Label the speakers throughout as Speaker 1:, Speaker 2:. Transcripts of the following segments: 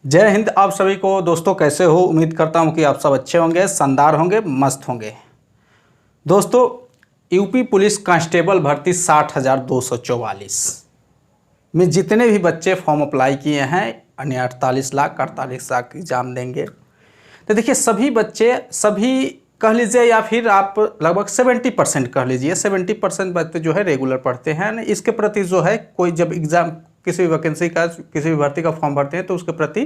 Speaker 1: जय हिंद। आप सभी को दोस्तों कैसे हो। उम्मीद करता हूं कि आप सब अच्छे होंगे, शानदार होंगे, मस्त होंगे। दोस्तों, यूपी पुलिस कांस्टेबल भर्ती 60,244 में जितने भी बच्चे फॉर्म अप्लाई किए हैं यानी 48 लाख एग्जाम देंगे। तो देखिए, सभी बच्चे, सभी कह लीजिए या फिर आप लगभग 70% कह लीजिए, 70% बच्चे जो है रेगुलर पढ़ते हैं। इसके प्रति जो है कोई जब एग्ज़ाम किसी भी वैकेंसी का, किसी भी भर्ती का फॉर्म भरते हैं तो उसके प्रति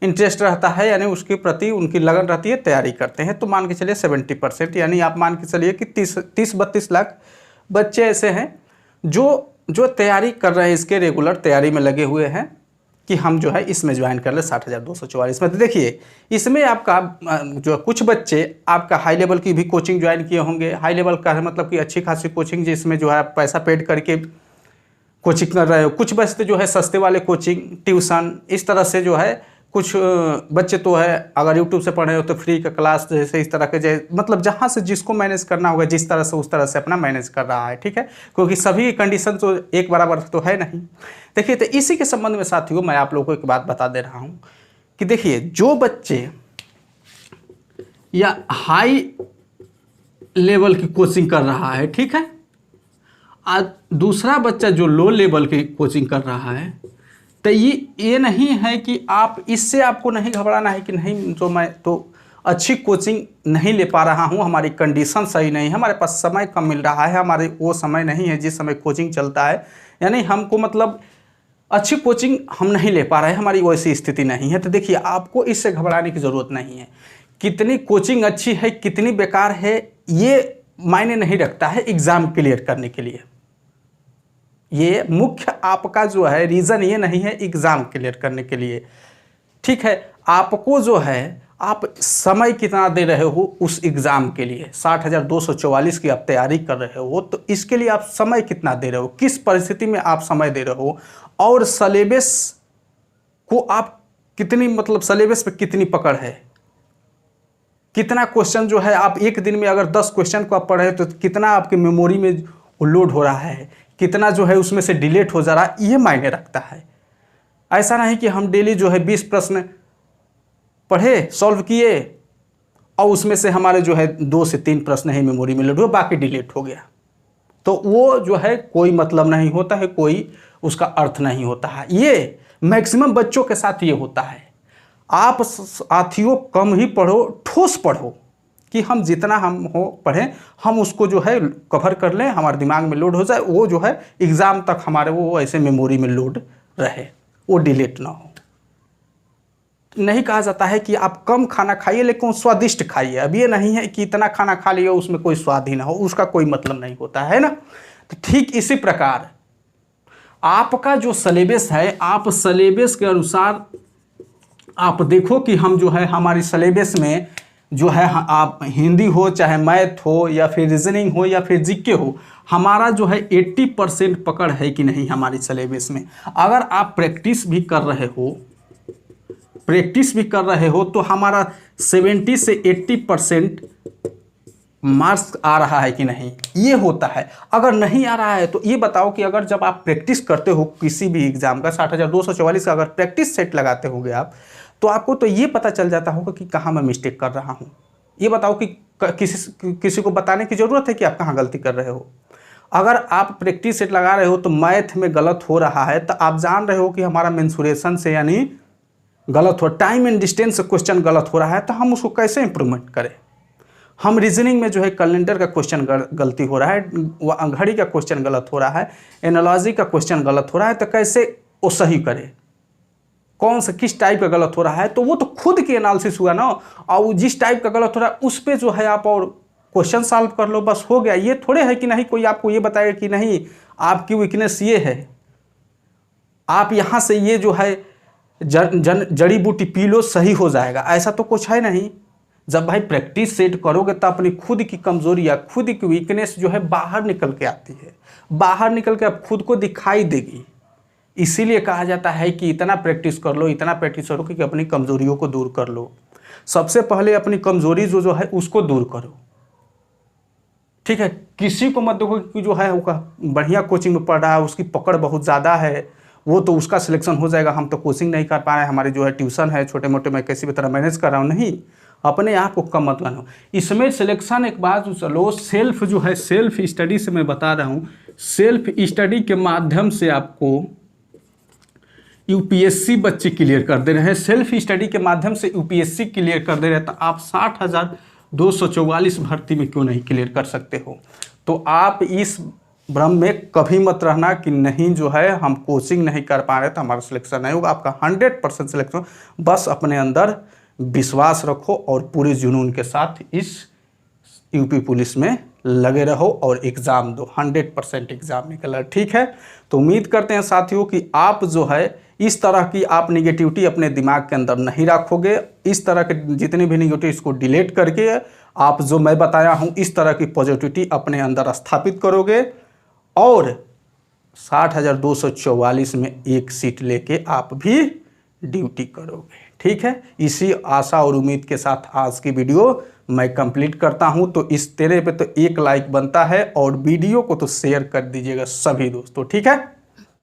Speaker 1: इंटरेस्ट रहता है, यानी उसके प्रति उनकी लगन रहती है, तैयारी करते हैं। तो मान के चलिए 70%, यानी आप मान के चलिए कि 30-32 लाख बच्चे ऐसे हैं जो तैयारी कर रहे हैं, इसके रेगुलर तैयारी में लगे हुए हैं कि हम जो है इसमें ज्वाइन कर ले 60,244 में। तो देखिए, इसमें आपका जो कुछ बच्चे आपका हाई लेवल की भी कोचिंग ज्वाइन किए होंगे। हाई लेवल का है मतलब कि अच्छी खासी कोचिंग, जिसमें जो है आप पैसा पेड करके कोचिंग कर रहे हो। कुछ बच्चे जो है सस्ते वाले कोचिंग, ट्यूशन, इस तरह से जो है। कुछ बच्चे तो है अगर यूट्यूब से पढ़ रहे हो तो फ्री का क्लास, जैसे इस तरह के मतलब जहाँ से जिसको मैनेज करना होगा, जिस तरह से उस तरह से अपना मैनेज कर रहा है। ठीक है, क्योंकि सभी कंडीशन तो एक बराबर तो है नहीं। देखिए, तो इसी के संबंध में साथियों मैं आप लोगों को एक बात बता दे रहा हूँ कि देखिए, जो बच्चे या हाई लेवल की कोचिंग कर रहा है, ठीक है, आज दूसरा बच्चा जो लो लेवल की कोचिंग कर रहा है, तो ये नहीं है कि आप इससे आपको नहीं घबराना है कि नहीं तो मैं तो अच्छी कोचिंग नहीं ले पा रहा हूँ, हमारी कंडीशन सही नहीं है, हमारे पास समय कम मिल रहा है, हमारे वो समय नहीं है जिस समय कोचिंग चलता है, यानी हमको मतलब अच्छी कोचिंग हम नहीं ले पा रहे हैं, हमारी वैसी स्थिति नहीं है। तो देखिए, आपको इससे घबराने की ज़रूरत नहीं है। कितनी कोचिंग अच्छी है, कितनी बेकार है, ये मायने नहीं रखता है एग्ज़ाम क्लियर करने के लिए। ये मुख्य आपका जो है रीज़न ये नहीं है एग्ज़ाम क्लियर करने के लिए। ठीक है, आपको जो है आप समय कितना दे रहे हो उस एग्ज़ाम के लिए, 60,244 की आप तैयारी कर रहे हो, तो इसके लिए आप समय कितना दे रहे हो, किस परिस्थिति में आप समय दे रहे हो, और सिलेबस को आप कितनी मतलब सिलेबस पे कितनी पकड़ है, कितना क्वेश्चन जो है आप एक दिन में अगर 10 क्वेश्चन को आप पढ़े तो कितना आपके मेमोरी में लोड हो रहा है, कितना जो है उसमें से डिलीट हो जा रहा है, ये मायने रखता है। ऐसा नहीं कि हम डेली जो है 20 प्रश्न पढ़े, सॉल्व किए, और उसमें से हमारे जो है 2 से 3 प्रश्न ही मेमोरी में लोड हुए, बाकी डिलीट हो गया, तो वो जो है कोई मतलब नहीं होता है, कोई उसका अर्थ नहीं होता है। ये मैक्सिमम बच्चों के साथ ये होता है। आप साथियों कम ही पढ़ो, ठोस पढ़ो, कि हम जितना हम हो पढ़ें, हम उसको जो है कवर कर लें, हमारे दिमाग में लोड हो जाए, वो जो है एग्ज़ाम तक हमारे वो ऐसे मेमोरी में लोड रहे, वो डिलीट ना हो। नहीं कहा जाता है कि आप कम खाना खाइए लेकिन स्वादिष्ट खाइए। अब ये नहीं है कि इतना खाना खा लिए उसमें कोई स्वाद ही ना हो, उसका कोई मतलब नहीं होता है ना। तो ठीक इसी प्रकार आपका जो सिलेबस है, आप सिलेबस के अनुसार आप देखो कि हम जो है हमारी सिलेबस में जो है, आप हिंदी हो, चाहे मैथ हो, या फिर रीजनिंग हो, या फिर जीके हो, हमारा जो है 80% पकड़ है कि नहीं हमारी सिलेबस में। अगर आप प्रैक्टिस भी कर रहे हो तो हमारा 70 से 80% मार्क्स आ रहा है कि नहीं, ये होता है। अगर नहीं आ रहा है तो ये बताओ कि अगर जब आप प्रैक्टिस करते हो किसी भी एग्जाम का 60,244 का अगर प्रैक्टिस सेट लगाते होगे आप, तो आपको तो ये पता चल जाता होगा कि कहाँ मैं मिस्टेक कर रहा हूँ। ये बताओ कि किसी को बताने की ज़रूरत है कि आप कहाँ गलती कर रहे हो। अगर आप प्रैक्टिस सेट लगा रहे हो तो मैथ में गलत हो रहा है, तो आप जान रहे हो कि हमारा मेंसुरेशन से यानी गलत हो, टाइम एंड डिस्टेंस से क्वेश्चन गलत हो रहा है, तो हम उसको कैसे इंप्रूवमेंट करें। हम रीजनिंग में जो है कैलेंडर का क्वेश्चन गलती हो रहा है, घड़ी का क्वेश्चन गलत हो रहा है, एनालॉजी का क्वेश्चन गलत हो रहा है, तो कैसे वो सही करें, कौन सा किस टाइप का गलत हो रहा है, तो वो तो खुद की एनालिसिस हुआ ना। और जिस टाइप का गलत हो रहा है उस पर जो है आप और क्वेश्चन सॉल्व कर लो, बस हो गया। ये थोड़े है कि नहीं कोई आपको ये बताएगा कि नहीं आपकी वीकनेस ये है, आप यहाँ से ये जो है जड़ी बूटी पी लो सही हो जाएगा, ऐसा तो कुछ है नहीं। जब भाई प्रैक्टिस सेट करोगे तो अपनी खुद की कमजोरी या खुद की वीकनेस जो है बाहर निकल के आती है, बाहर निकल के आप खुद को दिखाई देगी। इसीलिए कहा जाता है कि इतना प्रैक्टिस कर लो, इतना प्रैक्टिस करो कि अपनी कमजोरियों को दूर कर लो। सबसे पहले अपनी कमजोरी जो है उसको दूर करो। ठीक है, किसी को मत देखो कि जो है बढ़िया कोचिंग में पढ़ रहा है, उसकी पकड़ बहुत ज़्यादा है, वो तो उसका सिलेक्शन हो जाएगा, हम तो कोचिंग नहीं कर पा रहे हैं, हमारे जो है ट्यूशन है छोटे मोटे, मैं किसी भी तरह मैनेज कर रहा हूँ। नहीं, अपने आप को कम मत मानो। इसमें सिलेक्शन एक बात चलो, सेल्फ जो है, सेल्फ स्टडी से मैं बता रहा हूँ, सेल्फ स्टडी के माध्यम से आपको यूपीएससी बच्चे क्लियर कर दे रहे हैं, सेल्फ स्टडी के माध्यम से यूपीएससी क्लियर कर दे रहे हैं, तो आप 60,244 भर्ती में क्यों नहीं क्लियर कर सकते हो। तो आप इस भ्रम में कभी मत रहना कि नहीं जो है हम कोचिंग नहीं कर पा रहे तो हमारा सिलेक्शन नहीं होगा। आपका 100% सिलेक्शन, बस अपने अंदर विश्वास रखो और पूरे जुनून के साथ इस यूपी पुलिस में लगे रहो और एग्ज़ाम दो, 100% एग्ज़ाम निकला। ठीक है, तो उम्मीद करते हैं साथियों कि आप जो है इस तरह की आप निगेटिविटी अपने दिमाग के अंदर नहीं रखोगे। इस तरह के जितने भी निगेटिव इसको डिलीट करके आप जो मैं बताया हूँ इस तरह की पॉजिटिविटी अपने अंदर स्थापित करोगे और 60,244 में एक सीट लेके आप भी ड्यूटी करोगे। ठीक है, इसी आशा और उम्मीद के साथ आज की वीडियो मैं कंप्लीट करता हूं। तो इस तेरे पे तो एक लाइक बनता है और वीडियो को तो शेयर कर दीजिएगा सभी दोस्तों। ठीक है।